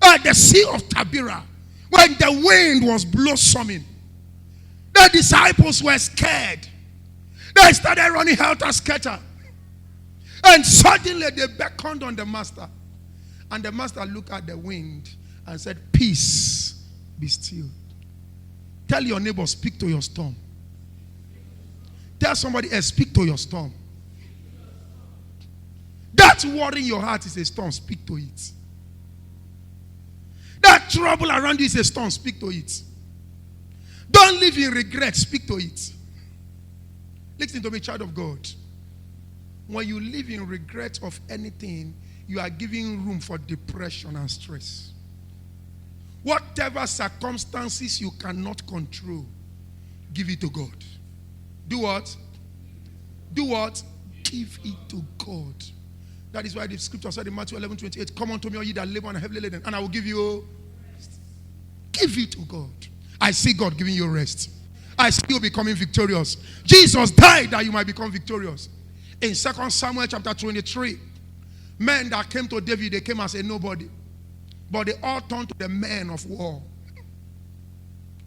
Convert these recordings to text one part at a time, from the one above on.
At the Sea of Tabira, when the wind was blossoming, the disciples were scared. They started running helter-skelter. And suddenly they beckoned on the master. And the master looked at the wind and said, peace, be still. Tell your neighbor, speak to your storm. Tell somebody else, speak to your storm. That worry in your heart is a storm, speak to it. That trouble around you is a storm, speak to it. Don't live in regret, speak to it. Listen to me, child of God. When you live in regret of anything, you are giving room for depression and stress. Whatever circumstances you cannot control, give it to God. Do what? Do what? Give it to God. That is why the scripture said in Matthew 11:28, come unto me, all ye that labor and are heavily laden, and I will give you rest. Give it to God. I see God giving you rest. I see you becoming victorious. Jesus died that you might become victorious. In 2 Samuel chapter 23, men that came to David, they came as a nobody. But they all turned to the men of war.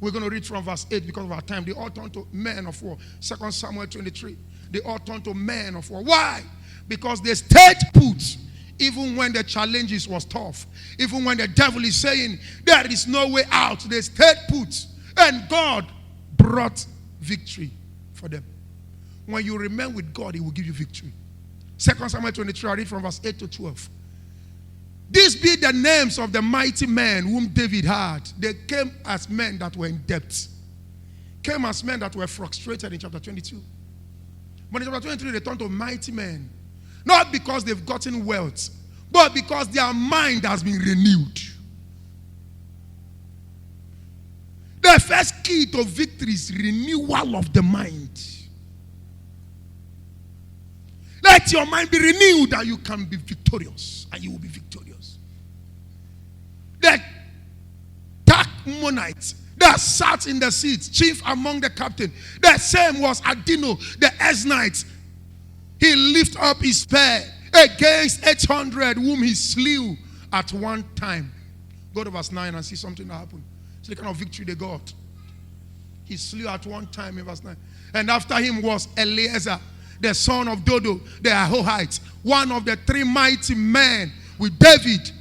We're going to read from verse 8 because of our time. They all turned to men of war. 2 Samuel 23. They all turned to men of war. Why? Because they stayed put. Even when the challenges was tough. Even when the devil is saying there is no way out. They stayed put. And God brought victory for them. When you remain with God, He will give you victory. 2 Samuel 23, I read from verse 8 to 12. These be the names of the mighty men whom David had. They came as men that were in debt. Came as men that were frustrated in chapter 22. But in chapter 23, they turned to mighty men. Not because they've gotten wealth, but because their mind has been renewed. The first key to victory is renewal of the mind. Let your mind be renewed that you can be victorious. And you will be victorious. The Tachmonite that sat in the seat, chief among the captain, the same was Adino, the Esnite. He lifted up his spear against 800 whom he slew at one time. Go to verse 9 and see something that happened. It's the kind of victory they got. He slew at one time in verse 9. And after him was Eleazar, the son of Dodo, the Ahohite, one of the three mighty men with David.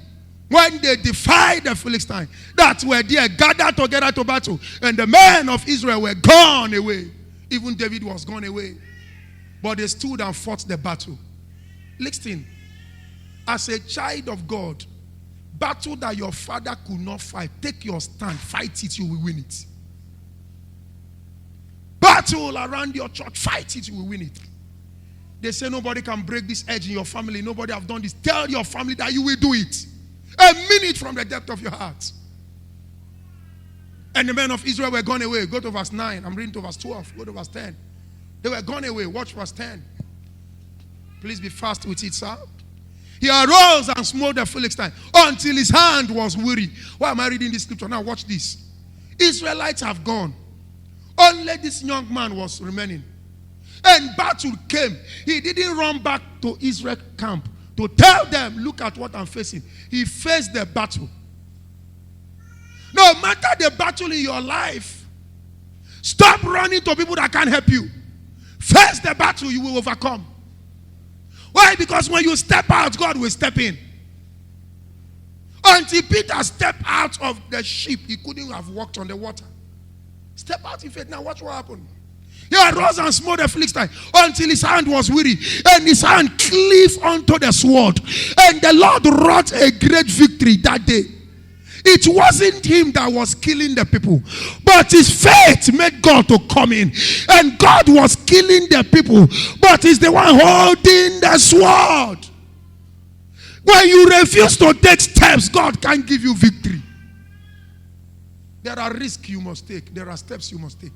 When they defied the Philistines that were there, gathered together to battle, and the men of Israel were gone away. Even David was gone away. But they stood and fought the battle. Listen, as a child of God, battle that your father could not fight, take your stand, fight it, you will win it. Battle around your church, fight it, you will win it. They say nobody can break this edge in your family. Nobody have done this. Tell your family that you will do it. A minute from the depth of your heart. And the men of Israel were gone away. Go to verse 9. I'm reading to verse 12. Go to verse 10. They were gone away. Watch verse 10. Please be fast with it, sir. He arose and smote the Philistine until his hand was weary. Why am I reading this scripture? Now watch this. Israelites have gone. Only this young man was remaining. And battle came. He didn't run back to Israel camp to tell them, look at what I'm facing. He faced the battle. No matter the battle in your life, stop running to people that can't help you. Face the battle, you will overcome. Why? Because when you step out, God will step in. Until Peter stepped out of the ship, he couldn't have walked on the water. Step out in faith. Now watch what happened. He arose and smote the Philistine until his hand was weary, and his hand cleaved unto the sword. And the Lord wrought a great victory that day. It wasn't him that was killing the people, but his faith made God to come in. And God was killing the people, but he's the one holding the sword. When you refuse to take steps, God can't give you victory. There are risks you must take. There are steps you must take.